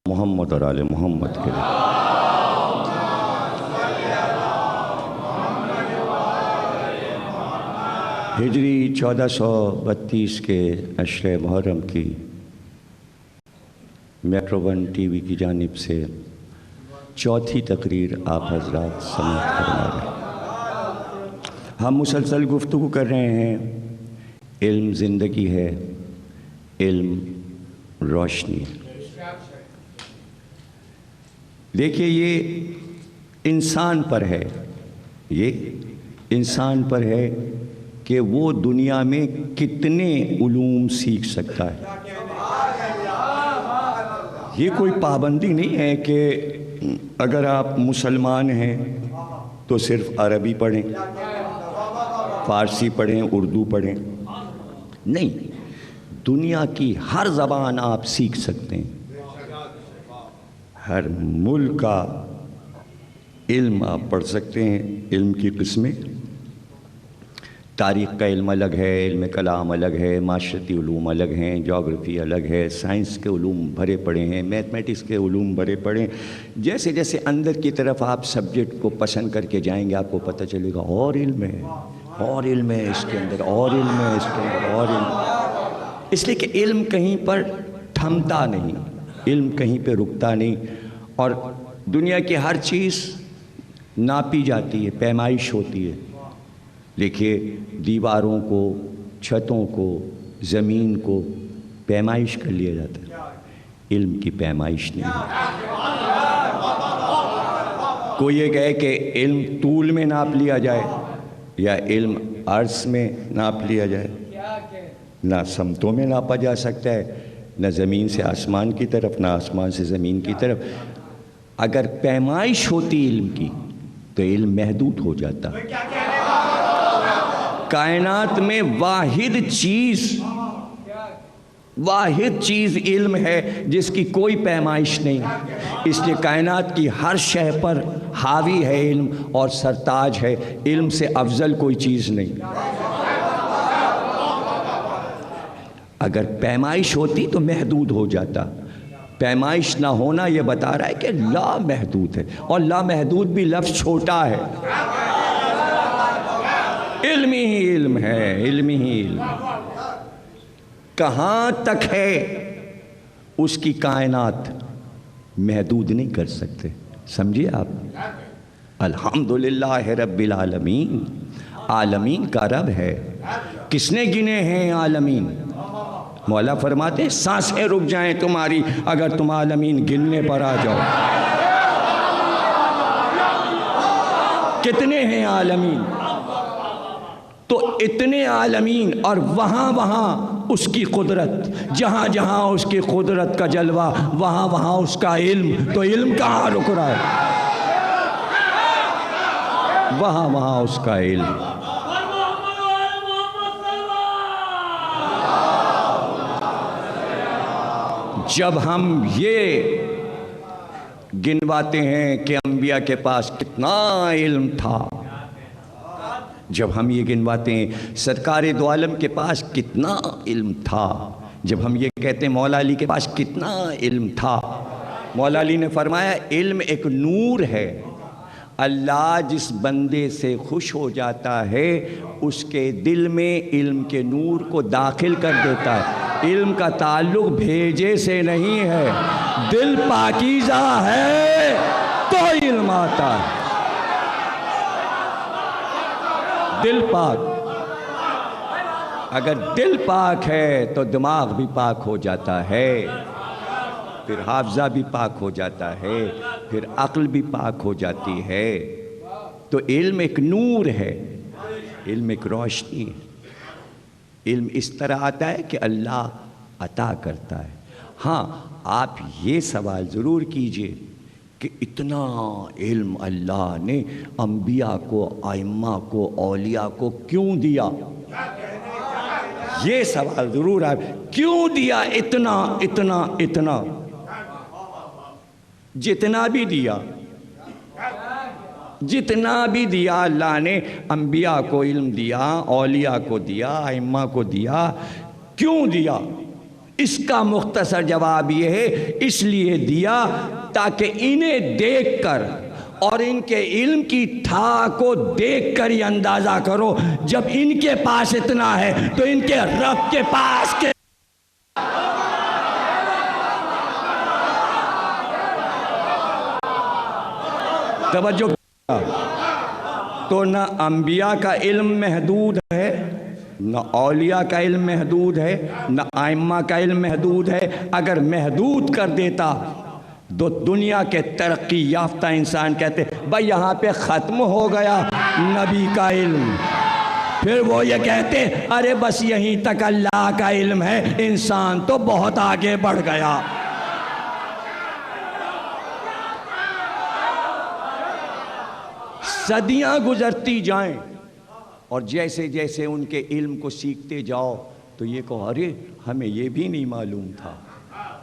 محمد اور آل محمد کے لیے۔ ہجری 1432 کے عشرِ محرم کی میٹرو ون ٹی وی کی جانب سے چوتھی تقریر آپ حضرات سماعت فرما رہے ہیں۔ ہم مسلسل گفتگو کر رہے ہیں، علم زندگی ہے، علم روشنی ہے۔ دیکھیے، یہ انسان پر ہے، یہ انسان پر ہے کہ وہ دنیا میں کتنے علوم سیکھ سکتا ہے۔ یہ کوئی پابندی نہیں ہے کہ اگر آپ مسلمان ہیں تو صرف عربی پڑھیں، فارسی پڑھیں، اردو پڑھیں۔ نہیں، دنیا کی ہر زبان آپ سیکھ سکتے ہیں، ہر ملک کا علم آپ پڑھ سکتے ہیں۔ علم کی قسمیں، تاریخ کا علم الگ ہے، علم کلام الگ ہے، معاشرتی علوم الگ ہیں، جغرافی الگ ہے، سائنس کے علوم بھرے پڑے ہیں، میتھمیٹکس کے علوم بھرے پڑے ہیں۔ جیسے جیسے اندر کی طرف آپ سبجیکٹ کو پسند کر کے جائیں گے، آپ کو پتہ چلے گا اور علم ہے، اور علم ہے اس کے اندر، اور علم ہے اس کے اندر، اور علم۔ اس لیے کہ علم کہیں پر تھمتا نہیں، علم کہیں پہ رکتا نہیں، اور دنیا کی ہر چیز ناپی جاتی ہے، پیمائش ہوتی ہے۔ دیکھیے، دیواروں کو، چھتوں کو، زمین کو پیمائش کر لیا جاتا ہے، علم کی پیمائش نہیں ہے۔ کوئی یہ کہے کہ علم طول میں ناپ لیا جائے یا علم عرض میں ناپ لیا جائے، نہ سمتوں میں ناپا جا سکتا ہے، نہ زمین سے آسمان کی طرف، نہ آسمان سے زمین کی طرف۔ اگر پیمائش ہوتی علم کی تو علم محدود ہو جاتا۔ کائنات میں واحد چیز علم ہے جس کی کوئی پیمائش نہیں، اس لیے کائنات کی ہر شے پر حاوی ہے علم اور سرتاج ہے۔ علم سے افضل کوئی چیز نہیں۔ اگر پیمائش ہوتی تو محدود ہو جاتا، پیمائش نہ ہونا یہ بتا رہا ہے کہ لا محدود ہے، اور لا محدود بھی لفظ چھوٹا ہے۔ علم ہی علم ہے، علم ہی علم۔ کہاں تک ہے اس کی کائنات محدود نہیں کر سکتے، سمجھیے آپ۔ الحمدللہ رب العالمین، عالمین کا رب ہے۔ کس نے گنے ہیں عالمین؟ مولا فرماتے ہیں سانسیں رک جائیں تمہاری اگر تم عالمین گننے پر آ جاؤ۔ کتنے ہیں عالمین؟ تو اتنے عالمین، اور وہاں وہاں اس کی قدرت، جہاں جہاں اس کی قدرت کا جلوہ، وہاں وہاں اس کا علم، تو علم کہاں رک رہا ہے؟ وہاں وہاں اس کا علم۔ جب ہم یہ گنواتے ہیں کہ انبیاء کے پاس کتنا علم تھا، جب ہم یہ گنواتے ہیں سرکار دو عالم کے پاس کتنا علم تھا، جب ہم یہ کہتے ہیں مولا علی کے پاس کتنا علم تھا، مولا علی نے فرمایا علم ایک نور ہے، اللہ جس بندے سے خوش ہو جاتا ہے اس کے دل میں علم کے نور کو داخل کر دیتا ہے۔ علم کا تعلق بھیجے سے نہیں ہے، دل پاکیزہ ہے تو علم آتا ہے۔ دل پاک، اگر دل پاک ہے تو دماغ بھی پاک ہو جاتا ہے، پھر حافظہ بھی پاک ہو جاتا ہے، پھر عقل بھی پاک ہو جاتی ہے۔ تو علم ایک نور ہے، علم ایک روشنی ہے۔ علم اس طرح آتا ہے کہ اللہ عطا کرتا ہے۔ ہاں، آپ یہ سوال ضرور کیجئے کہ اتنا علم اللہ نے انبیاء کو، ائمہ کو، اولیاء کو کیوں دیا؟ یہ سوال ضرور آپ کیوں دیا اتنا اتنا اتنا؟ جتنا بھی دیا، جتنا بھی دیا اللہ نے انبیاء کو علم دیا، اولیاء کو دیا، ائمہ کو دیا، کیوں دیا؟ اس کا مختصر جواب یہ ہے، اس لیے دیا تاکہ انہیں دیکھ کر اور ان کے علم کی تھا کو دیکھ کر یہ اندازہ کرو، جب ان کے پاس اتنا ہے تو ان کے رب کے پاس کے توجہ تو نہ انبیاء کا علم محدود ہے، نہ اولیاء کا علم محدود ہے، نہ ائمہ کا علم محدود ہے۔ اگر محدود کر دیتا تو دنیا کے ترقی یافتہ انسان کہتے بھائی یہاں پہ ختم ہو گیا نبی کا علم، پھر وہ یہ کہتے ارے بس یہیں تک اللہ کا علم ہے، انسان تو بہت آگے بڑھ گیا۔ صدیاں گزرتی جائیں اور جیسے جیسے ان کے علم کو سیکھتے جاؤ تو یہ کہو ارے ہمیں یہ بھی نہیں معلوم تھا،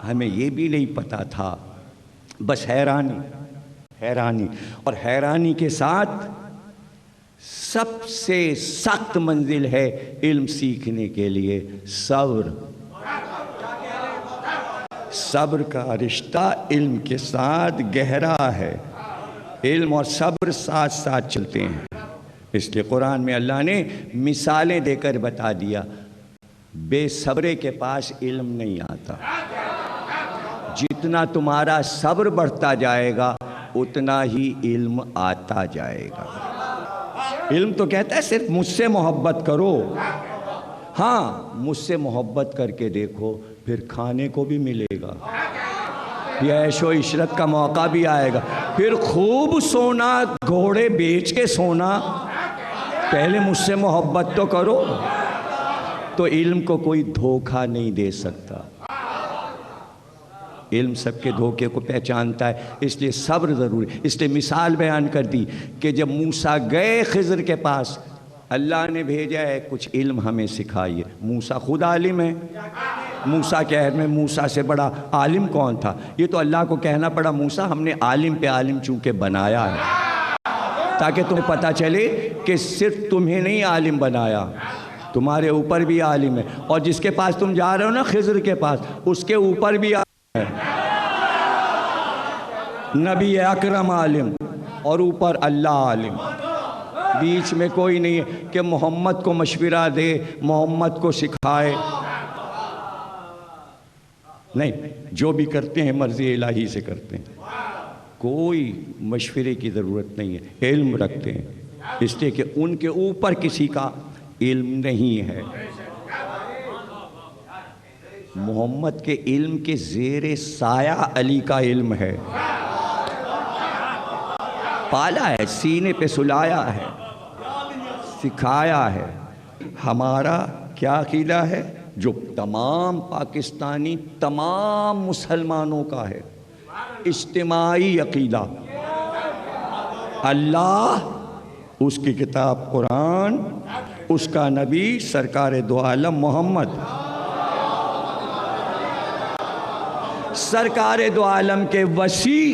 ہمیں یہ بھی نہیں پتا تھا۔ بس حیرانی حیرانی، اور حیرانی کے ساتھ سب سے سخت منزل ہے علم سیکھنے کے لیے صبر۔ صبر کا رشتہ علم کے ساتھ گہرا ہے، علم اور صبر ساتھ ساتھ چلتے ہیں۔ اس لیے قرآن میں اللہ نے مثالیں دے کر بتا دیا بے صبرے کے پاس علم نہیں آتا، جتنا تمہارا صبر بڑھتا جائے گا اتنا ہی علم آتا جائے گا۔ علم تو کہتا ہے صرف مجھ سے محبت کرو، ہاں مجھ سے محبت کر کے دیکھو پھر کھانے کو بھی ملے گا، یہ عیش و عشرت کا موقع بھی آئے گا، پھر خوب سونا، گھوڑے بیچ کے سونا، پہلے مجھ سے محبت تو کرو۔ تو علم کو کوئی دھوکہ نہیں دے سکتا، علم سب کے دھوکے کو پہچانتا ہے، اس لیے صبر ضروری۔ اس لیے مثال بیان کر دی کہ جب موسیٰ گئے خضر کے پاس، اللہ نے بھیجا ہے کچھ علم ہمیں سکھائیے۔ موسیٰ خود عالم ہے، موسیٰ کے عہد میں موسیٰ سے بڑا عالم کون تھا؟ یہ تو اللہ کو کہنا پڑا موسیٰ ہم نے عالم پہ عالم چونکہ بنایا ہے، تاکہ تمہیں پتہ چلے کہ صرف تمہیں نہیں عالم بنایا، تمہارے اوپر بھی عالم ہے، اور جس کے پاس تم جا رہے ہو نا خضر کے پاس، اس کے اوپر بھی عالم ہے، نبی اکرم عالم اور اوپر اللہ عالم، بیچ میں کوئی نہیں ہے کہ محمد کو مشورہ دے، محمد کو سکھائے، نہیں، جو بھی کرتے ہیں مرضی الہی سے کرتے ہیں، کوئی مشورے کی ضرورت نہیں ہے، علم رکھتے ہیں، اس لیے کہ ان کے اوپر کسی کا علم نہیں ہے۔ محمد کے علم کے زیر سایہ علی کا علم ہے، پالا ہے، سینے پہ سلایا ہے، سکھایا ہے۔ ہمارا کیا عقیدہ ہے جو تمام پاکستانی، تمام مسلمانوں کا ہے، اجتماعی عقیدہ، اللہ، اس کی کتاب قرآن، اس کا نبی سرکار دو عالم محمد، سرکار دو عالم کے وسیع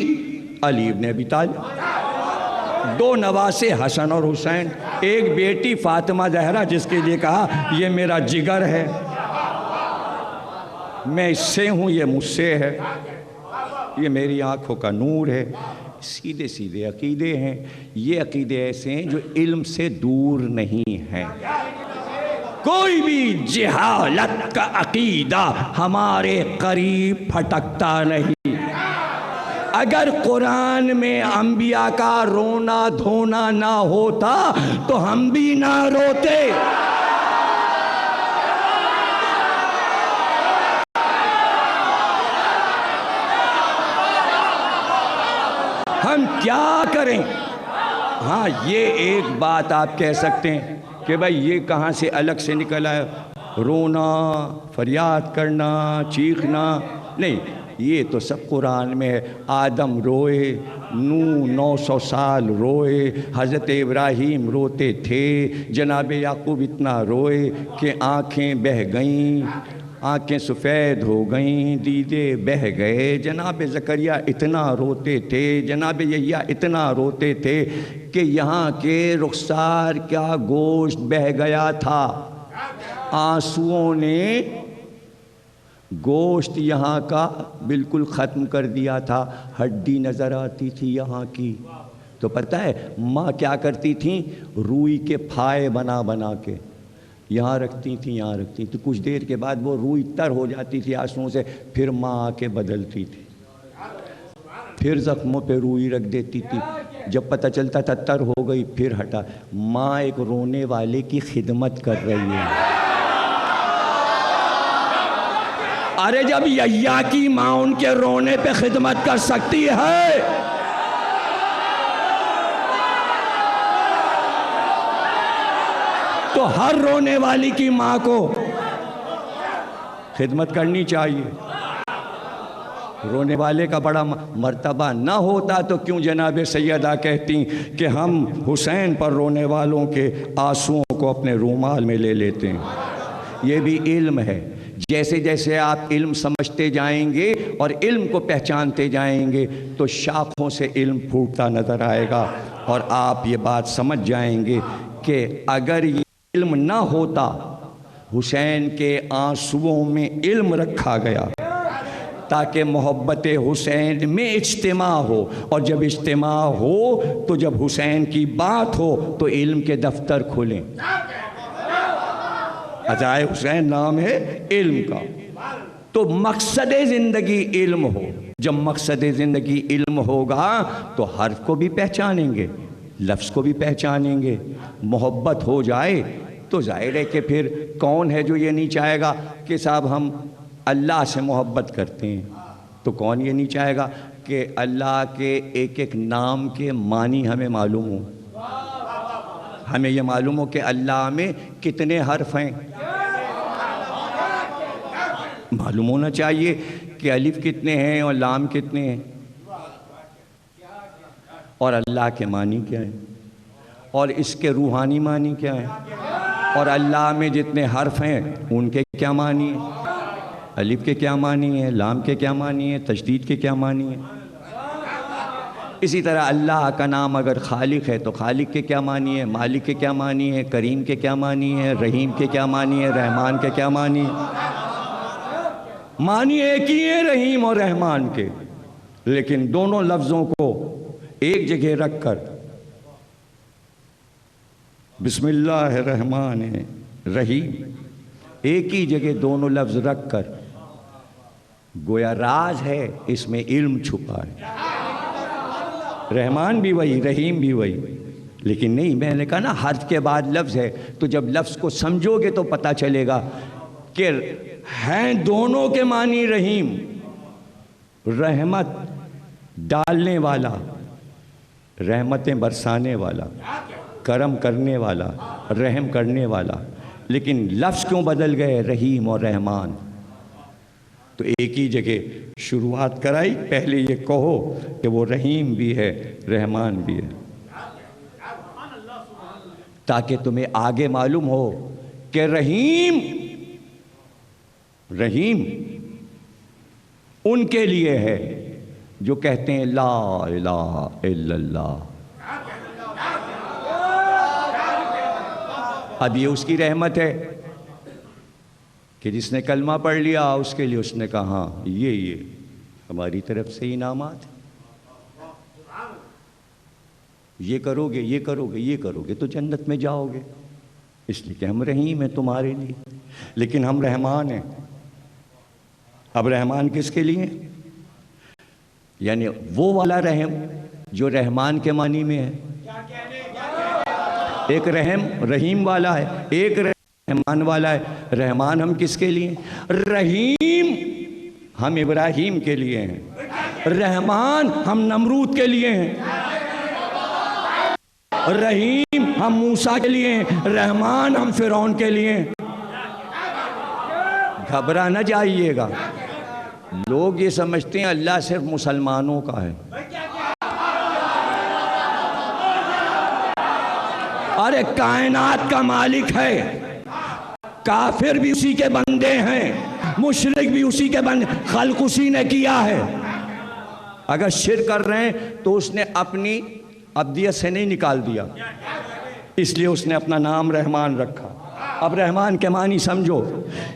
علی ابن ابی طالب، دو نواسے حسن اور حسین، ایک بیٹی فاطمہ زہرا جس کے لیے کہا یہ میرا جگر ہے، میں اس سے ہوں، یہ مجھ سے ہے، یہ میری آنکھوں کا نور ہے۔ سیدھے سیدھے عقیدے ہیں، یہ عقیدے ایسے ہیں جو علم سے دور نہیں ہیں۔ کوئی بھی جہالت کا عقیدہ ہمارے قریب پھٹکتا نہیں۔ اگر قرآن میں انبیاء کا رونا دھونا نہ ہوتا تو ہم بھی نہ روتے۔ ہم کیا کریں؟ ہاں یہ ایک بات آپ کہہ سکتے ہیں کہ بھائی یہ کہاں سے الگ سے نکل آیا، رونا، فریاد کرنا، چیخنا، نہیں، یہ تو سب قرآن میں ہے۔ آدم روئے، نوح 900 سال روئے، حضرت ابراہیم روتے تھے، جناب یعقوب اتنا روئے کہ آنکھیں بہہ گئیں، آنکھیں سفید ہو گئیں، دیدے بہہ گئے، جناب زکریا اتنا روتے تھے، جناب یحییٰ اتنا روتے تھے کہ یہاں کے رخسار کا گوشت بہہ گیا تھا، آنسوؤں نے گوشت یہاں کا بالکل ختم کر دیا تھا، ہڈی نظر آتی تھی یہاں کی۔ تو پتہ ہے ماں کیا کرتی تھیں؟ روئی کے پھائے بنا بنا کے یہاں رکھتی تھیں، یہاں رکھتی تھیں، کچھ دیر کے بعد وہ روئی تر ہو جاتی تھی آنسوؤں سے، پھر ماں آ کے بدلتی تھی، پھر زخموں پہ روئی رکھ دیتی تھی، جب پتہ چلتا تھا تر ہو گئی پھر ہٹا۔ ماں ایک رونے والے کی خدمت کر رہی ہے۔ ارے جب یحییٰ کی ماں ان کے رونے پہ خدمت کر سکتی ہے تو ہر رونے والی کی ماں کو خدمت کرنی چاہیے۔ رونے والے کا بڑا مرتبہ نہ ہوتا تو کیوں جناب سیدہ کہتی کہ ہم حسین پر رونے والوں کے آنسوؤں کو اپنے رومال میں لے لیتے ہیں۔ یہ بھی علم ہے۔ جیسے جیسے آپ علم سمجھتے جائیں گے اور علم کو پہچانتے جائیں گے تو شاخوں سے علم پھوٹتا نظر آئے گا، اور آپ یہ بات سمجھ جائیں گے کہ اگر یہ علم نہ ہوتا، حسین کے آنسوؤں میں علم رکھا گیا تاکہ محبت حسین میں اجتماع ہو، اور جب اجتماع ہو تو جب حسین کی بات ہو تو علم کے دفتر کھلیں۔ عزائے حسین نام ہے علم کا، تو مقصد زندگی علم ہو۔ جب مقصد زندگی علم ہوگا تو حرف کو بھی پہچانیں گے، لفظ کو بھی پہچانیں گے۔ محبت ہو جائے تو ظاہر ہے کہ پھر کون ہے جو یہ نہیں چاہے گا کہ صاحب ہم اللہ سے محبت کرتے ہیں؟ تو کون یہ نہیں چاہے گا کہ اللہ کے ایک ایک نام کے معنی ہمیں معلوم ہوں، ہمیں یہ معلوم ہو کہ اللہ میں کتنے حرف ہیں؟ معلوم ہونا چاہیے کہ الف کتنے ہیں اور لام کتنے ہیں، اور اللہ کے معنی کیا ہیں، اور اس کے روحانی معنی کیا ہیں، اور اللہ میں جتنے حرف ہیں ان کے کیا معنی ہیں، الف کے کیا معنی ہیں، لام کے کیا معنی ہیں، تشدید کے کیا معنی ہیں۔ اسی طرح اللہ کا نام اگر خالق ہے تو خالق کے کیا معنی ہے، مالک کے کیا معنی ہے، کریم کے کیا معنی ہے، رحیم کے کیا معنی ہے، رحمان کے کیا معنی ہے۔ معنی ایک ہی ہے رحیم اور رحمان کے، لیکن دونوں لفظوں کو ایک جگہ رکھ کر بسم اللہ الرحمن الرحیم ایک ہی جگہ دونوں لفظ رکھ کر گویا راز ہے، اس میں علم چھپا ہے۔ رحمان بھی وہی، رحیم بھی وہی، لیکن نہیں، میں نے کہا نا حرف کے بعد لفظ ہے، تو جب لفظ کو سمجھو گے تو پتہ چلے گا کہ ہیں دونوں کے معنی رحیم، رحمت ڈالنے والا، رحمتیں برسانے والا، کرم کرنے والا، رحم کرنے والا، لیکن لفظ کیوں بدل گئے رحیم اور رحمان؟ تو ایک ہی جگہ شروعات کرائی، پہلے یہ کہو کہ وہ رحیم بھی ہے رحمان بھی ہے، تاکہ تمہیں آگے معلوم ہو کہ رحیم ان کے لیے ہے جو کہتے ہیں لا الہ الا اللہ۔ اب یہ اس کی رحمت ہے کہ جس نے کلمہ پڑھ لیا اس کے لیے اس نے کہا ہاں یہ ہماری طرف سے انعامات، یہ کرو گے یہ کرو گے یہ کرو گے تو جنت میں جاؤ گے، اس لیے کہ ہم رحیم ہیں تمہارے لیے، لیکن ہم رحمان ہیں۔ اب رحمان کس کے لیے؟ یعنی وہ والا رحم جو رحمان کے معنی میں ہے، ایک رحیم والا ہے، ایک رحمان والا ہے۔ رحمان ہم کس کے لیے؟ رحیم ہم ابراہیم کے لیے ہیں، رحمان ہم نمرود کے لیے ہیں، رحیم ہم موسیٰ کے لیے ہیں، رحمان ہم فرعون کے لیے ہیں۔ گھبرا نہ جائیے گا، لوگ یہ سمجھتے ہیں اللہ صرف مسلمانوں کا ہے۔ ارے کائنات کا مالک ہے، کافر بھی اسی کے بندے ہیں، مشرک بھی اسی کے بندے، خلق اسی نے کیا ہے۔ اگر شرک کر رہے ہیں تو اس نے اپنی عبدیت سے نہیں نکال دیا، اس لیے اس نے اپنا نام رحمان رکھا۔ اب رحمان کے معنی سمجھو،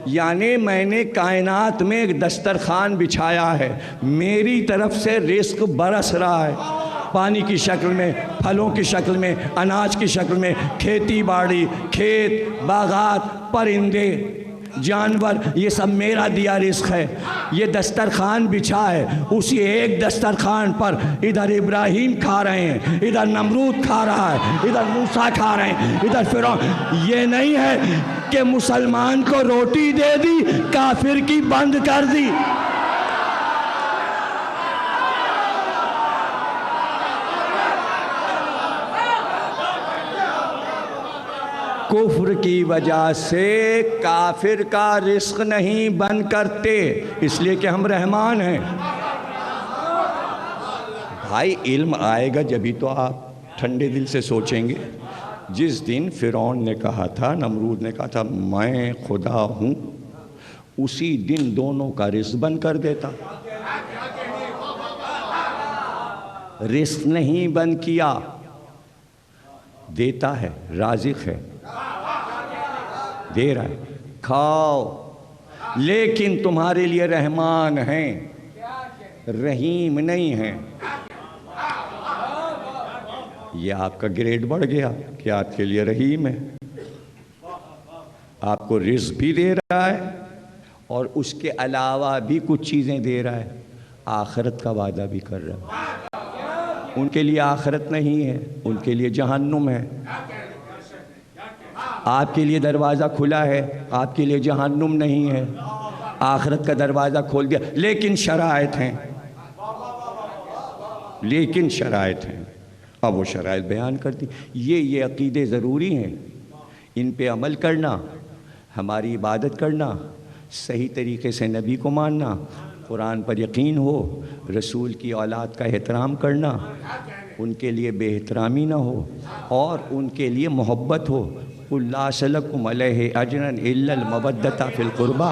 یعنی میں نے کائنات میں ایک دسترخوان بچھایا ہے، میری طرف سے رزق برس رہا ہے، پانی کی شکل میں، پھلوں کی شکل میں، اناج کی شکل میں، کھیتی باڑی، کھیت، باغات، پرندے، جانور، یہ سب میرا دیا رزق ہے۔ یہ دسترخوان بچھا ہے، اسی ایک دسترخوان پر ادھر ابراہیم کھا رہے ہیں، ادھر نمرود کھا رہا ہے، ادھر موسیٰ کھا رہے ہیں، ادھر فرعون۔ یہ نہیں ہے کہ مسلمان کو روٹی دے دی، کافر کی بند کر دی۔ کفر کی وجہ سے کافر کا رزق نہیں بند کرتے، اس لیے کہ ہم رحمان ہیں۔ بھائی علم آئے گا جبھی تو آپ ٹھنڈے دل سے سوچیں گے۔ جس دن فرعون نے کہا تھا، نمرود نے کہا تھا میں خدا ہوں، اسی دن دونوں کا رزق بند کر دیتا۔ رزق نہیں بند کیا، دیتا ہے، رازق ہے، دے رہا ہے، کھاؤ، لیکن تمہارے لیے رحمان ہیں، رحیم نہیں ہیں۔ یہ آپ کا گریڈ بڑھ گیا کہ آپ کے لیے رحیم ہے، آپ کو رزق بھی دے رہا ہے اور اس کے علاوہ بھی کچھ چیزیں دے رہا ہے، آخرت کا وعدہ بھی کر رہا ہے۔ ان کے لیے آخرت نہیں ہے، ان کے لیے جہنم ہے۔ آپ کے لیے دروازہ کھلا ہے، آپ کے لیے جہنم نہیں ہے، آخرت کا دروازہ کھول دیا، لیکن شرائط ہیں، لیکن شرائط ہیں۔ اب وہ شرائط بیان کر دی۔ یہ عقیدے ضروری ہیں، ان پہ عمل کرنا، ہماری عبادت کرنا، صحیح طریقے سے نبی کو ماننا، قرآن پر یقین ہو، رسول کی اولاد کا احترام کرنا، ان کے لیے بے احترامی نہ ہو اور ان کے لیے محبت ہو۔ قُلْ لَا أَسْأَلُكُمْ عَلَيْهِ أَجْرًا إِلَّا الْمَوَدَّةَ فِي الْقُرْبَى،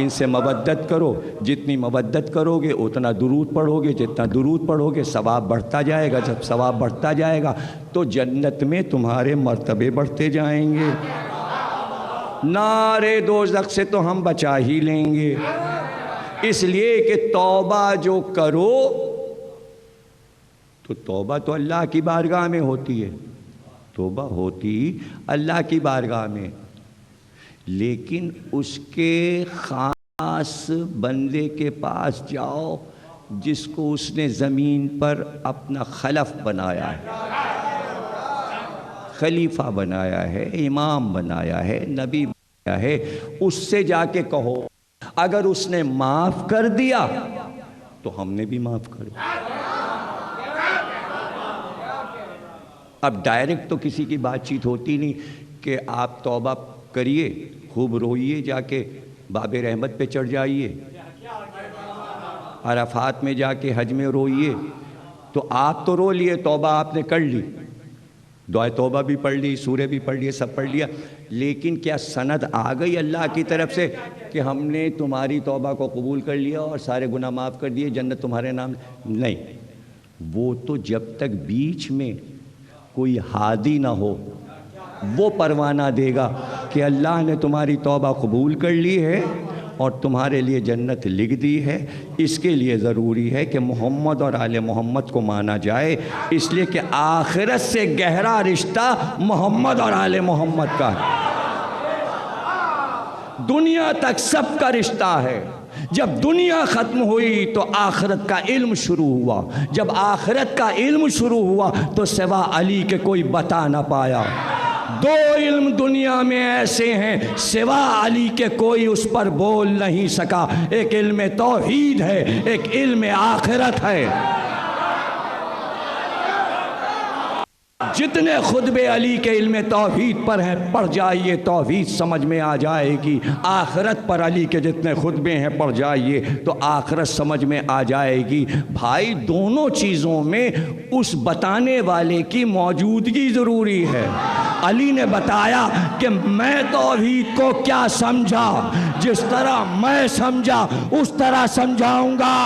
ان سے مودت کرو، جتنی مودت کرو گے اتنا درود پڑھو گے، جتنا درود پڑھو گے ثواب بڑھتا جائے گا، جب ثواب بڑھتا جائے گا تو جنت میں تمہارے مرتبے بڑھتے جائیں گے، نارے دوزخ سے تو ہم بچا ہی لیں گے۔ اس لیے کہ توبہ جو کرو تو توبہ تو اللہ کی بارگاہ میں ہوتی ہے، توبہ ہوتی اللہ کی بارگاہ میں، لیکن اس کے خاص بندے کے پاس جاؤ جس کو اس نے زمین پر اپنا خلف بنایا ہے، خلیفہ بنایا ہے، امام بنایا ہے، نبی بنایا ہے، اس سے جا کے کہو، اگر اس نے معاف کر دیا تو ہم نے بھی معاف کر دیا۔ اب ڈائریکٹ تو کسی کی بات چیت ہوتی نہیں کہ آپ توبہ کریے، خوب روئیے، جا کے باب رحمت پہ چڑھ جائیے، عرفات میں جا کے حج میں روئیے، تو آپ تو رو لیے، توبہ آپ نے کر لی، دعائے توبہ بھی پڑھ لی، سورہ بھی پڑھ لیے، سب پڑھ لیا، لیکن کیا سند آ گئی اللہ کی طرف سے کہ ہم نے تمہاری توبہ کو قبول کر لیا اور سارے گناہ معاف کر دیے، جنت تمہارے نام؟ نہیں، وہ تو جب تک بیچ میں کوئی ہادی نہ ہو وہ پروانہ دے گا کہ اللہ نے تمہاری توبہ قبول کر لی ہے اور تمہارے لیے جنت لکھ دی ہے۔ اس کے لیے ضروری ہے کہ محمد اور آل محمد کو مانا جائے، اس لیے کہ آخرت سے گہرا رشتہ محمد اور آل محمد کا ہے، دنیا تک سب کا رشتہ ہے۔ جب دنیا ختم ہوئی تو آخرت کا علم شروع ہوا، جب آخرت کا علم شروع ہوا تو سوا علی کے کوئی بتا نہ پایا۔ دو علم دنیا میں ایسے ہیں سوا علی کے کوئی اس پر بول نہیں سکا، ایک علم توحید ہے، ایک علم آخرت ہے۔ جتنے خطبے علی کے علم توحید پر ہیں پڑھ جائیے، توحید سمجھ میں آ جائے گی۔ آخرت پر علی کے جتنے خطبے ہیں پڑھ جائیے تو آخرت سمجھ میں آ جائے گی۔ بھائی دونوں چیزوں میں اس بتانے والے کی موجودگی ضروری ہے۔ علی نے بتایا کہ میں توحید کو کیا سمجھا، جس طرح میں سمجھا اس طرح سمجھاؤں گا،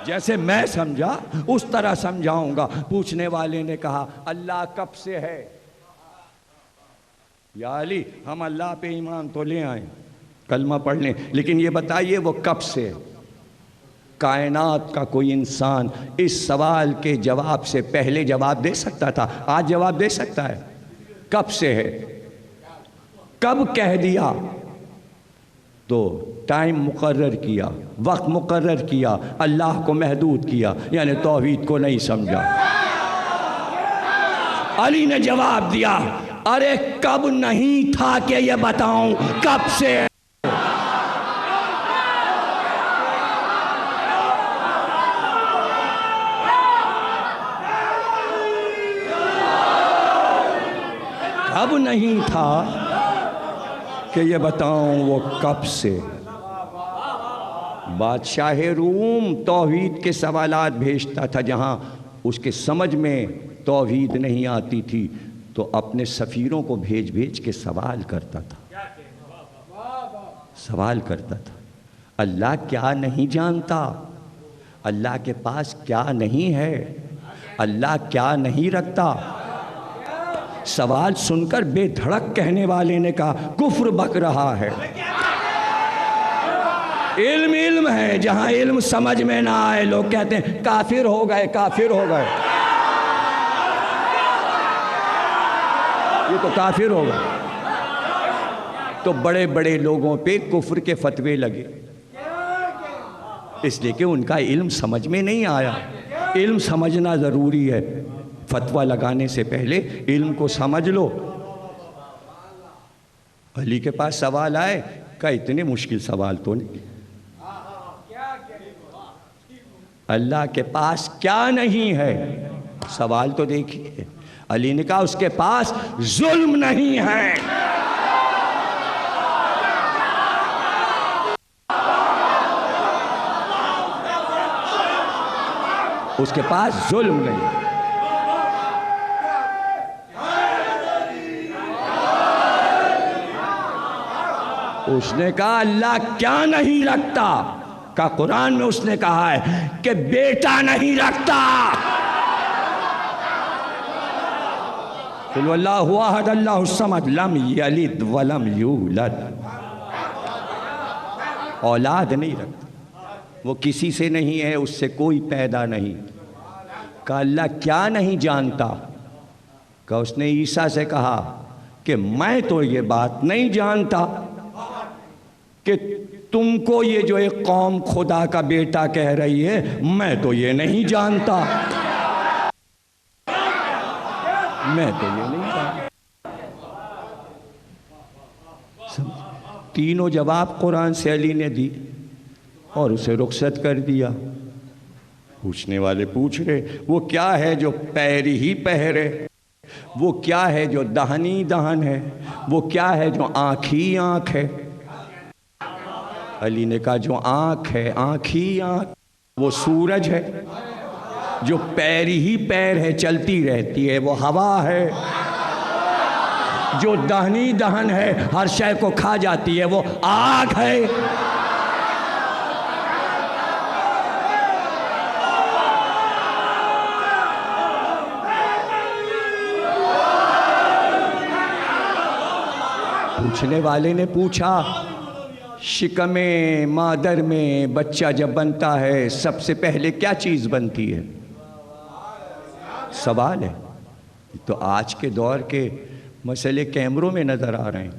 جیسے میں سمجھا اس طرح سمجھاؤں گا۔ پوچھنے والے نے کہا اللہ کب سے ہے؟ یا علی ہم اللہ پہ ایمان تو لے آئیں، کلمہ پڑھ لیں، لیکن یہ بتائیے وہ کب سے؟ کائنات کا کوئی انسان اس سوال کے جواب سے پہلے جواب دے سکتا تھا؟ آج جواب دے سکتا ہے؟ کب سے ہے؟ کب کہہ دیا؟ تو ٹائم مقرر کیا، وقت مقرر کیا، اللہ کو محدود کیا، یعنی توحید کو نہیں سمجھا۔ علی نے جواب دیا، ارے کب نہیں تھا کہ یہ بتاؤں، کب سے؟ اب نہیں تھا کہ یہ بتاؤں وہ کب سے۔ بادشاہ روم توحید کے سوالات بھیجتا تھا، جہاں اس کے سمجھ میں توحید نہیں آتی تھی تو اپنے سفیروں کو بھیج بھیج کے سوال کرتا تھا، سوال کرتا تھا۔ اللہ کیا نہیں جانتا؟ اللہ کے پاس کیا نہیں ہے؟ اللہ کیا نہیں رکھتا؟ سوال سن کر بے دھڑک کہنے والے نے کہا کفر بک رہا ہے۔ علم علم ہے، جہاں علم سمجھ میں نہ آئے لوگ کہتے ہیں کافر ہو گئے، کافر ہو گئے، یہ تو کافر ہو گئے۔ تو بڑے بڑے لوگوں پہ کفر کے فتوے لگے، اس لیے کہ ان کا علم سمجھ میں نہیں آیا۔ علم سمجھنا ضروری ہے، فتویٰ لگانے سے پہلے علم کو سمجھ لو۔ علی کے پاس سوال آئے، کہا اتنے مشکل سوال تو نہیں، اللہ کے پاس کیا نہیں ہے؟ سوال تو دیکھیے۔ علی نے کہا اس کے پاس ظلم نہیں ہے۔ اس کے پاس ظلم نہیں۔ اس نے کہا اللہ کیا نہیں رکھتا؟ کہ قرآن میں اس نے کہا ہے کہ بیٹا نہیں رکھتا۔ قل اللہ احد اللہ الصمد لم یلد ولم یولد، اولاد نہیں رکھتا، وہ کسی سے نہیں ہے، اس سے کوئی پیدا نہیں۔ کہ اللہ کیا نہیں جانتا؟ کہ اس نے عیسیٰ سے کہا کہ میں تو یہ بات نہیں جانتا کہ تم کو یہ جو ایک قوم خدا کا بیٹا کہہ رہی ہے، میں تو یہ نہیں جانتا، میں تو یہ نہیں جانتا۔ تینوں جواب قرآن سے علی نے دی اور اسے رخصت کر دیا۔ پوچھنے والے پوچھ رہے وہ کیا ہے جو پیر ہی پہرے، وہ کیا ہے جو دہنی دہن ہے، وہ کیا ہے جو آنکھ ہی آنکھ ہے؟ علی نے کہا جو آنکھ ہے، آنکھ ہی آنکھ، وہ سورج ہے۔ جو پیر ہی پیر ہے، چلتی رہتی ہے، وہ ہوا ہے۔ جو دہنی دہن ہے، ہر شے کو کھا جاتی ہے، وہ آگ ہے۔ پوچھنے والے نے پوچھا شکم مادر میں بچہ جب بنتا ہے سب سے پہلے کیا چیز بنتی ہے؟ سوال ہے۔ تو آج کے دور کے مسئلے کیمروں میں نظر آ رہے ہیں۔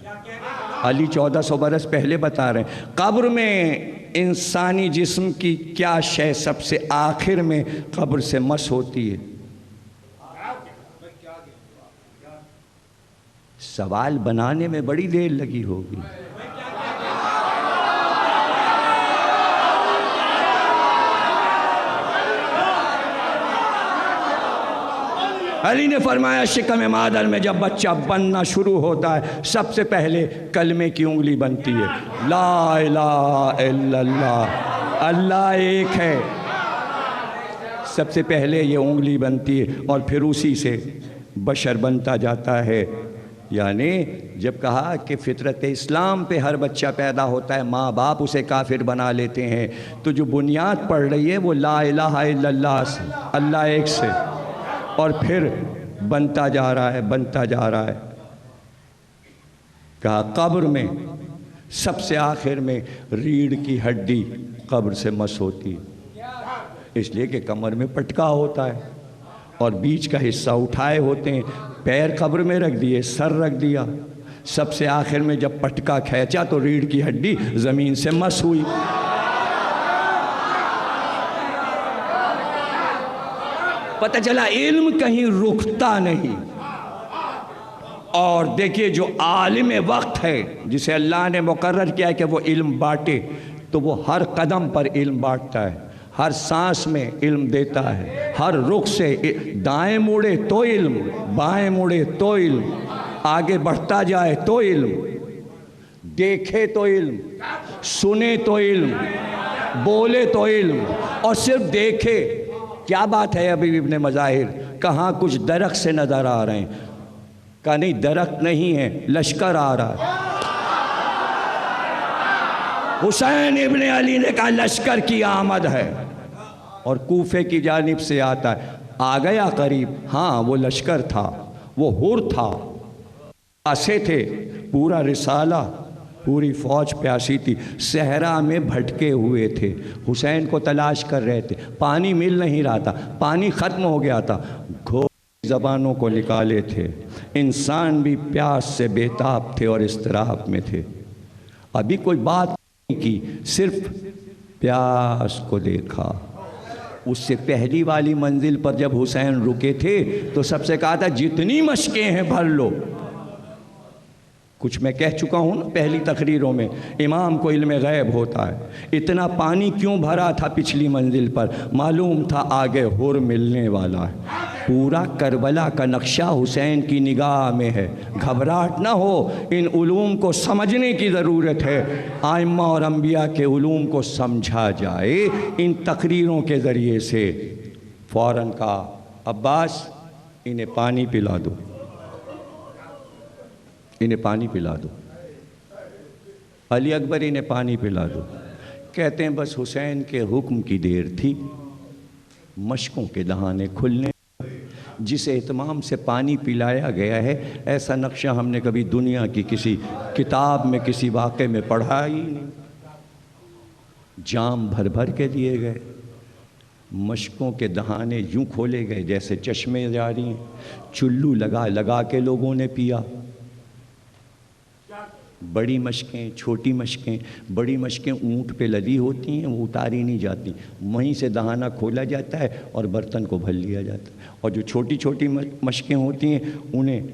علی 1400 برس پہلے بتا رہے ہیں قبر میں انسانی جسم کی کیا شے سب سے آخر میں قبر سے مس ہوتی ہے؟ سوال بنانے میں بڑی دیر لگی ہوگی۔ علی نے فرمایا شکم مادر میں جب بچہ بننا شروع ہوتا ہے سب سے پہلے کلمے کی انگلی بنتی ہے، لا الہ الا اللہ، اللہ ایک ہے۔ سب سے پہلے یہ انگلی بنتی ہے اور پھر اسی سے بشر بنتا جاتا ہے۔ یعنی جب کہا کہ فطرت اسلام پہ ہر بچہ پیدا ہوتا ہے، ماں باپ اسے کافر بنا لیتے ہیں، تو جو بنیاد پڑ رہی ہے وہ لا الہ الا اللہ سے، اللہ ایک سے، اور پھر بنتا جا رہا ہے، بنتا جا رہا ہے۔ کہا قبر میں سب سے آخر میں ریڑھ کی ہڈی قبر سے مس ہوتی ہے، اس لیے کہ کمر میں پٹکا ہوتا ہے اور بیچ کا حصہ اٹھائے ہوتے ہیں، پیر قبر میں رکھ دیے، سر رکھ دیا، سب سے آخر میں جب پٹکا کھینچا تو ریڑھ کی ہڈی زمین سے مس ہوئی۔ پتہ چلا علم کہیں رکتا نہیں۔ اور دیکھیے جو عالم وقت ہے جسے اللہ نے مقرر کیا ہے کہ وہ علم بانٹے، تو وہ ہر قدم پر علم بانٹتا ہے، ہر سانس میں علم دیتا ہے، ہر رخ سے دائیں موڑے تو علم، بائیں موڑے تو علم، آگے بڑھتا جائے تو علم، دیکھے تو علم، سنے تو علم، بولے تو علم، اور صرف دیکھے۔ کیا بات ہے ابھی ابن مظاہر، کہاں کچھ درخت سے نظر آ رہے ہیں؟ کہا نہیں درخت نہیں ہے، لشکر آ رہا ہے۔ حسین ابن علی نے کہا لشکر کی آمد ہے، اور کوفے کی جانب سے آتا ہے۔ آ گیا قریب، ہاں وہ لشکر تھا، وہ حر تھا، پیاسے تھے، پورا رسالہ، پوری فوج پیاسی تھی، صحرا میں بھٹکے ہوئے تھے، حسین کو تلاش کر رہے تھے، پانی مل نہیں رہا تھا، پانی ختم ہو گیا تھا، گھوڑے زبانوں کو نکالے تھے، انسان بھی پیاس سے بےتاب تھے اور اضطراب میں تھے، ابھی کوئی بات نہیں کی، صرف پیاس کو دیکھا۔ اس سے پہلی والی منزل پر جب حسین رکے تھے تو سب سے کہا تھا جتنی مشقیں ہیں بھر لو۔ کچھ میں کہہ چکا ہوں نا پہلی تقریروں میں، امام کو علم غیب ہوتا ہے، اتنا پانی کیوں بھرا تھا پچھلی منزل پر؟ معلوم تھا آگے حر ملنے والا ہے۔ پورا کربلا کا نقشہ حسین کی نگاہ میں ہے، گھبراہٹ نہ ہو، ان علوم کو سمجھنے کی ضرورت ہے، ائمہ اور انبیاء کے علوم کو سمجھا جائے ان تقریروں کے ذریعے سے۔ فوراً کہا عباس انہیں پانی پلا دو، انہیں پانی پلا دو، علی اکبر انہیں پانی پلا دو۔ کہتے ہیں بس حسین کے حکم کی دیر تھی، مشکوں کے دہانے کھلنے، جس اہتمام سے پانی پلایا گیا ہے ایسا نقشہ ہم نے کبھی دنیا کی کسی کتاب میں کسی واقعے میں پڑھا ہی نہیں۔ جام بھر بھر کے دیے گئے، مشکوں کے دہانے یوں کھولے گئے جیسے چشمے جاری ہیں، چلو لگا لگا کے لوگوں نے پیا۔ بڑی مشکیں، چھوٹی مشکیں، بڑی مشکیں اونٹ پہ لدی ہوتی ہیں، وہ اتاری نہیں جاتی، وہیں سے دہانہ کھولا جاتا ہے اور برتن کو بھر لیا جاتا ہے، اور جو چھوٹی چھوٹی مشکیں ہوتی ہیں انہیں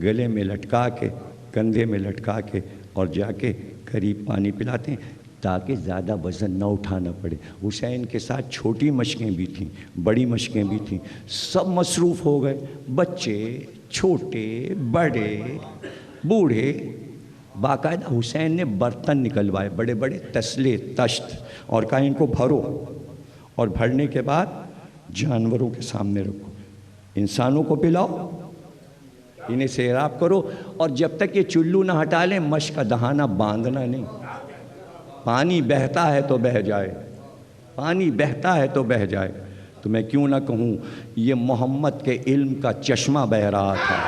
گلے میں لٹکا کے، کندھے میں لٹکا کے اور جا کے قریب پانی پلاتے ہیں تاکہ زیادہ وزن نہ اٹھانا پڑے۔ حسین کے ساتھ چھوٹی مشکیں بھی تھیں، بڑی مشکیں بھی تھیں، سب مصروف ہو گئے، بچے، چھوٹے، بڑے، بوڑھے۔ باقاعدہ حسین نے برتن نکلوائے، بڑے بڑے تسلے، تشت، اور کہا ان کو بھرو، اور بھرنے کے بعد جانوروں کے سامنے رکھو، انسانوں کو پلاؤ، انہیں سیراب کرو، اور جب تک یہ چلو نہ ہٹا لیں مشک کا دہانہ باندھنا نہیں۔ پانی بہتا ہے تو بہہ جائے، پانی بہتا ہے تو بہہ جائے۔ تو میں کیوں نہ کہوں یہ محمد کے علم کا چشمہ بہہ رہا تھا۔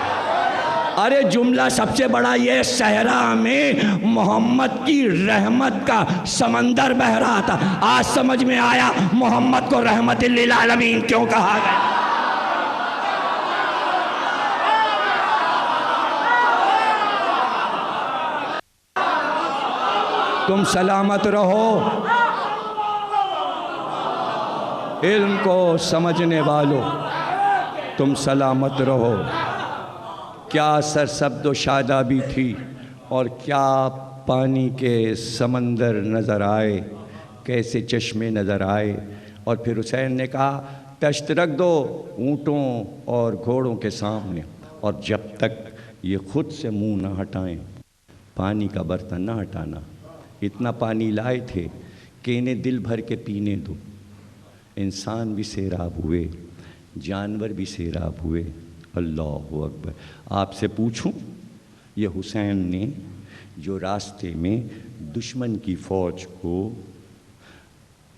ارے جملہ سب سے بڑا یہ، صحرا میں محمد کی رحمت کا سمندر بہہ رہا تھا۔ آج سمجھ میں آیا محمد کو رحمت للعالمین کیوں کہا گیا۔ تم سلامت رہو، علم کو سمجھنے والوں، تم سلامت رہو۔ کیا سرسبز و شادابی تھی، اور کیا پانی کے سمندر نظر آئے، کیسے چشمے نظر آئے۔ اور پھر حسین نے کہا تشت رکھ دو اونٹوں اور گھوڑوں کے سامنے، اور جب تک یہ خود سے منہ نہ ہٹائیں پانی کا برتن نہ ہٹانا۔ اتنا پانی لائے تھے کہ انہیں دل بھر کے پینے دو۔ انسان بھی سیراب ہوئے، جانور بھی سیراب ہوئے۔ اللہ اکبر۔ آپ سے پوچھوں، یہ حسین نے جو راستے میں دشمن کی فوج کو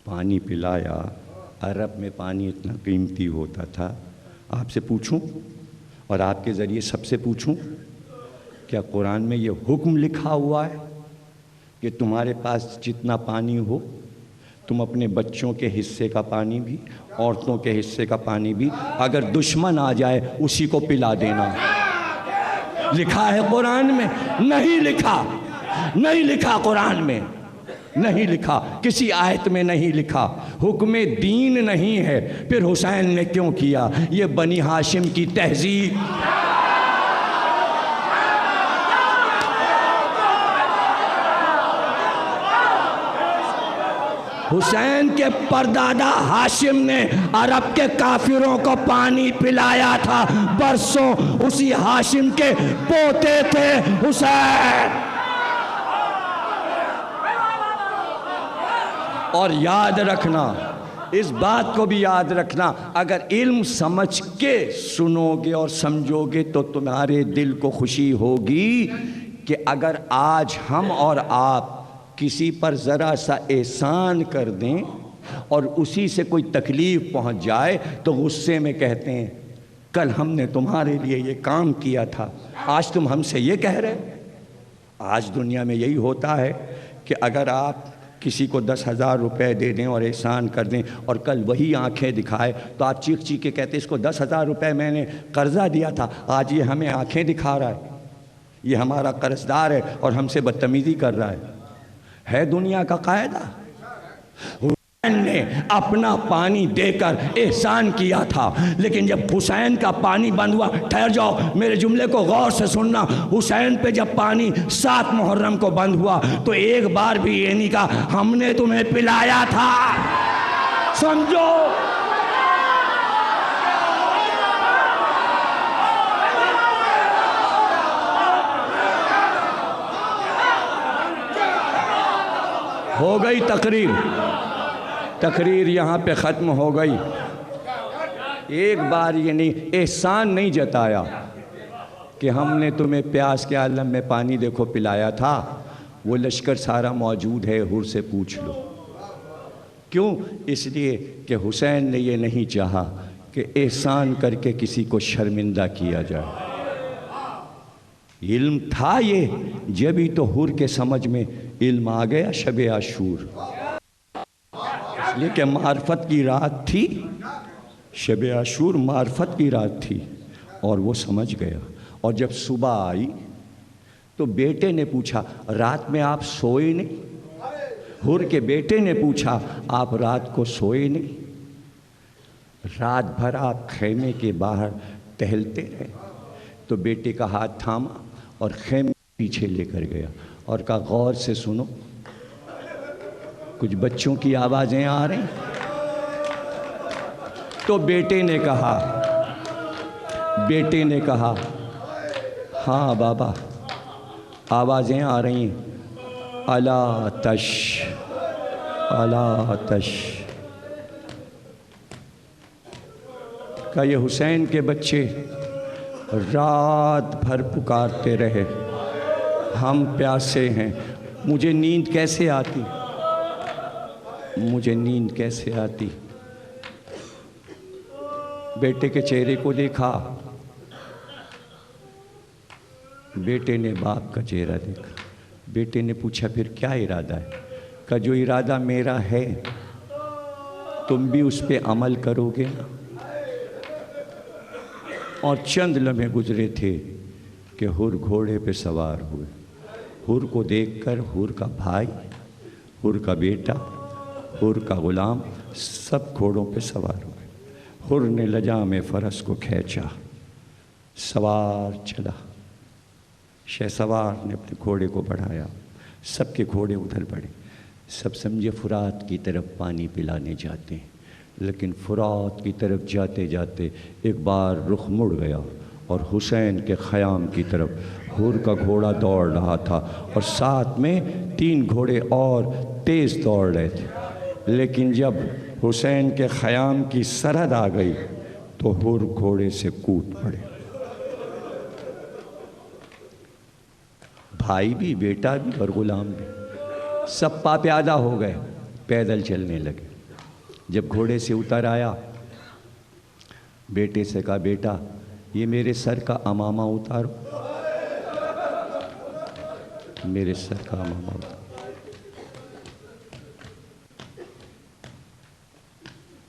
پانی پلایا، عرب میں پانی اتنا قیمتی ہوتا تھا، آپ سے پوچھوں اور آپ کے ذریعے سب سے پوچھوں کیا قرآن میں یہ حکم لکھا ہوا ہے کہ تمہارے پاس جتنا پانی ہو تم اپنے بچوں کے حصے کا پانی بھی، عورتوں کے حصے کا پانی بھی، اگر دشمن آ جائے اسی کو پلا دینا؟ لکھا ہے قرآن میں؟ نہیں لکھا، نہیں لکھا قرآن میں، نہیں لکھا، کسی آیت میں نہیں لکھا، حکم دین نہیں ہے۔ پھر حسین نے کیوں کیا؟ یہ بنی ہاشم کی تہذیب، حسین کے پردادا ہاشم نے عرب کے کافروں کو پانی پلایا تھا، برسوں اسی ہاشم کے پوتے تھے حسین۔ اور یاد رکھنا، اس بات کو بھی یاد رکھنا، اگر علم سمجھ کے سنو گے اور سمجھو گے تو تمہارے دل کو خوشی ہوگی کہ اگر آج ہم اور آپ کسی پر ذرا سا احسان کر دیں اور اسی سے کوئی تکلیف پہنچ جائے تو غصے میں کہتے ہیں کل ہم نے تمہارے لیے یہ کام کیا تھا، آج تم ہم سے یہ کہہ رہے۔ آج دنیا میں یہی ہوتا ہے کہ اگر آپ کسی کو 10,000 روپے دے دیں اور احسان کر دیں اور کل وہی آنکھیں دکھائے تو آپ چیخ چیخ کے کہتے ہیں اس کو 10,000 روپے میں نے قرضہ دیا تھا، آج یہ ہمیں آنکھیں دکھا رہا ہے، یہ ہمارا قرض دار ہے اور ہم سے بدتمیزی کر رہا ہے دنیا کا قاعدہ۔ حسین نے اپنا پانی دے کر احسان کیا تھا، لیکن جب حسین کا پانی بند ہوا، ٹھہر جاؤ میرے جملے کو غور سے سننا، حسین پہ جب پانی 7 محرم کو بند ہوا تو ایک بار بھی یہ نہیں کہا ہم نے تمہیں پلایا تھا، سمجھو۔ ہو گئی تقریر یہاں پہ ختم ہو گئی۔ ایک بار یہ نہیں، احسان نہیں جتایا کہ ہم نے تمہیں پیاس کے عالم میں پانی دیکھو پلایا تھا، وہ لشکر سارا موجود ہے، حر سے پوچھ لو۔ کیوں؟ اس لیے کہ حسین نے یہ نہیں چاہا کہ احسان کر کے کسی کو شرمندہ کیا جائے۔ علم تھا یہ، جبھی تو حر کے سمجھ میں علم آ گیا شب عاشور، اس لیے کہ معرفت کی رات تھی، شب عاشور معرفت کی رات تھی، اور وہ سمجھ گیا۔ اور جب صبح آئی تو بیٹے نے پوچھا رات میں آپ سوئے نہیں؟ حر کے بیٹے نے پوچھا آپ رات کو سوئے نہیں؟ رات بھر آپ خیمے کے باہر ٹہلتے رہے؟ تو بیٹے کا ہاتھ تھاما اور خیمے پیچھے لے کر گیا اور کہا غور سے سنو، کچھ بچوں کی آوازیں آ رہی ہیں۔ تو بیٹے نے کہا ہاں بابا آوازیں آ رہی ہیں، الا تش الا تش۔ کہ یہ حسین کے بچے رات بھر پکارتے رہے ہم پیاسے ہیں، مجھے نیند کیسے آتی، مجھے نیند کیسے آتی۔ بیٹے کے چہرے کو دیکھا، بیٹے نے باپ کا چہرہ دیکھا، بیٹے نے پوچھا پھر کیا ارادہ ہے؟ کہ جو ارادہ میرا ہے تم بھی اس پہ عمل کرو گے نا؟ اور چند لمحے گزرے تھے کہ حر گھوڑے پہ سوار ہوئے۔ حر کو دیکھ کر حر کا بھائی، حر کا بیٹا، حر کا غلام سب گھوڑوں پہ سوار ہوئے۔ حر نے لجام فرس کو کھینچا، سوار چلا، شہ سوار نے اپنے گھوڑے کو بڑھایا، سب کے گھوڑے ادھر بڑھے، سب سمجھے فرات کی طرف پانی پلانے جاتے ہیں، لیکن فرات کی طرف جاتے جاتے ایک بار رخ مڑ گیا اور حسین کے خیام کی طرف حر کا گھوڑا دوڑ رہا تھا اور ساتھ میں 3 گھوڑے اور تیز دوڑ رہے تھے، لیکن جب حسین کے خیام کی سرحد آ گئی تو حر گھوڑے سے کود پڑے۔ بھائی بھی، بیٹا بھی اور غلام بھی سب پیادہ ہو گئے، پیدل چلنے لگے۔ جب گھوڑے سے اتر آیا، بیٹے سے کہا بیٹا یہ میرے سر کا امامہ اتارو۔ میرے سر کا موت.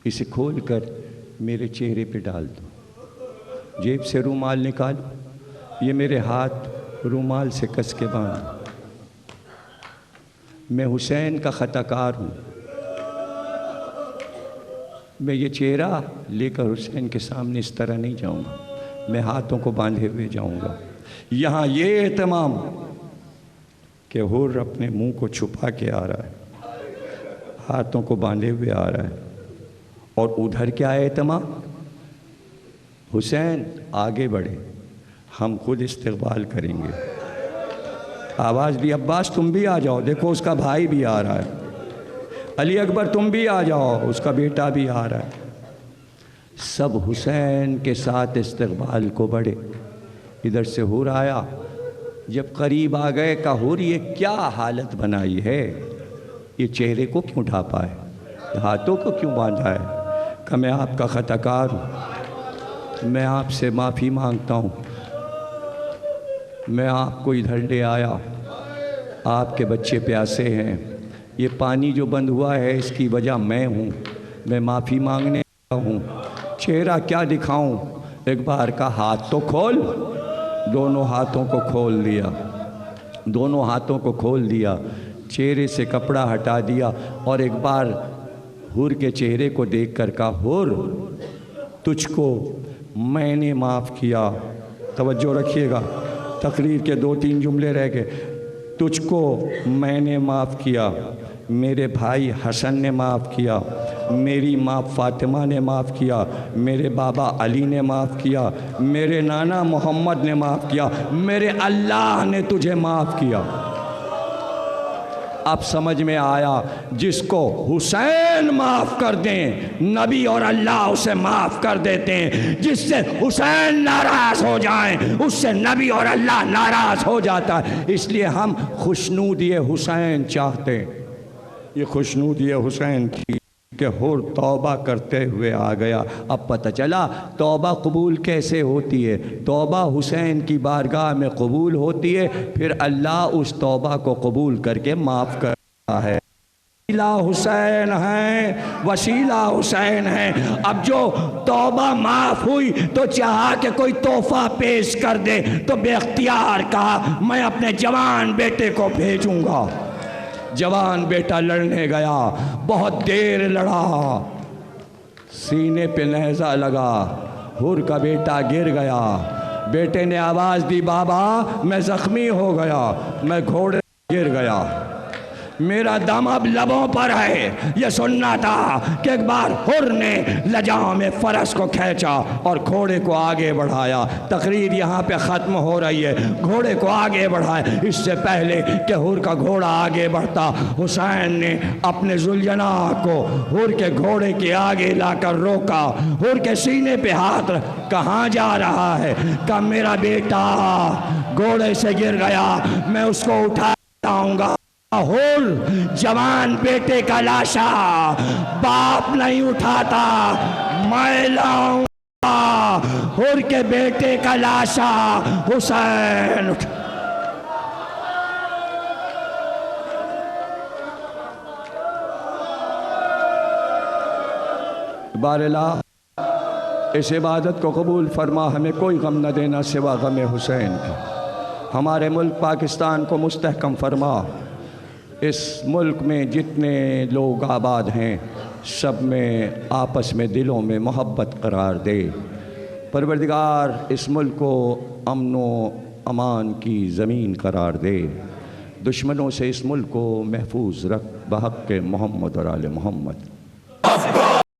اسے کھول کر میرے چہرے پہ ڈال دو. جیب سے رومال نکال، یہ میرے ہاتھ رومال سے کس کے باندھ. میں حسین کا خطا کار ہوں. میں یہ چہرہ لے کر حسین کے سامنے اس طرح نہیں جاؤں گا، میں ہاتھوں کو باندھے ہوئے جاؤں گا. یہاں یہ اہتمام کہ حر اپنے منہ کو چھپا کے آ رہا ہے، ہاتھوں کو باندھے ہوئے آ رہا ہے. اور ادھر کیا اہتمام؟ حسین آگے بڑھے، ہم خود استقبال کریں گے. آواز بھی، عباس تم بھی آ جاؤ، دیکھو اس کا بھائی بھی آ رہا ہے. علی اکبر تم بھی آ جاؤ، اس کا بیٹا بھی آ رہا ہے. سب حسین کے ساتھ استقبال کو بڑھے. ادھر سے حور آیا. جب قریب آ گئے کہا حور یہ کیا حالت بنائی ہے، یہ چہرے کو کیوں ڈھانپا ہے، ہاتھوں کو کیوں باندھا ہے؟ کہ میں آپ کا خطا کار ہوں، میں آپ سے معافی مانگتا ہوں. میں آپ کو ادھر لے آیا، آپ کے بچے پیاسے ہیں، یہ پانی جو بند ہوا ہے اس کی وجہ میں ہوں، میں معافی مانگنے آیا ہوں. چہرہ کیا دکھاؤں؟ ایک بار کا ہاتھ تو کھول. دونوں ہاتھوں کو کھول دیا، دونوں ہاتھوں کو کھول دیا، چہرے سے کپڑا ہٹا دیا اور ایک بار حور کے چہرے کو دیکھ کر کہا حور تجھ کو میں نے معاف کیا. توجہ رکھیے گا، تقریر کے 2-3 جملے رہ گئے. تجھ کو میں نے معاف کیا، میرے بھائی حسن نے معاف کیا، میری ماں فاطمہ نے معاف کیا، میرے بابا علی نے معاف کیا، میرے نانا محمد نے معاف کیا، میرے اللہ نے تجھے معاف کیا. اب سمجھ میں آیا، جس کو حسین معاف کر دیں نبی اور اللہ اسے معاف کر دیتے ہیں. جس سے حسین ناراض ہو جائیں اس سے نبی اور اللہ ناراض ہو جاتا ہے. اس لیے ہم خوشنودی حسین چاہتے ہیں. یہ خوشنودی حسین تھی کہ حور توبہ کرتے ہوئے آ گیا. اب پتہ چلا توبہ قبول کیسے ہوتی ہے. توبہ حسین کی بارگاہ میں قبول ہوتی ہے، پھر اللہ اس توبہ کو قبول کر کے معاف کرتا ہے. وسیلہ حسین ہیں، وسیلہ حسین ہیں. اب جو توبہ معاف ہوئی تو چاہا کہ کوئی تحفہ پیش کر دے تو بے اختیار کہا میں اپنے جوان بیٹے کو بھیجوں گا. جوان بیٹا لڑنے گیا، بہت دیر لڑا، سینے پہ نیزہ لگا، حور کا بیٹا گر گیا. بیٹے نے آواز دی بابا میں زخمی ہو گیا، میں گھوڑے گر گیا، میرا دم اب لبوں پر ہے. یہ سننا تھا کہ ایک بار حر نے لجام میں فرس کو کھینچا اور گھوڑے کو آگے بڑھایا. تقریر یہاں پہ ختم ہو رہی ہے. گھوڑے کو آگے بڑھایا. اس سے پہلے کہ حر کا گھوڑا آگے بڑھتا، حسین نے اپنے ذوالجناح کو حر کے گھوڑے کے آگے لا کر روکا. حر کے سینے پہ ہاتھ کہاں جا رہا ہے؟ کہ میرا بیٹا گھوڑے سے گر گیا، میں اس کو اٹھا لاؤں گا. حر جوان بیٹے کا لاشا باپ نہیں اٹھاتا، میں لاؤں گا. حر کے بیٹے کا لاشا حسین بار اللہ اس عبادت کو قبول فرما. ہمیں کوئی غم نہ دینا سوا غم حسین کا. ہمارے ملک پاکستان کو مستحکم فرما. اس ملک میں جتنے لوگ آباد ہیں سب میں آپس میں دلوں میں محبت قرار دے. پروردگار اس ملک کو امن و امان کی زمین قرار دے. دشمنوں سے اس ملک کو محفوظ رکھ بحق محمد اور آل محمد.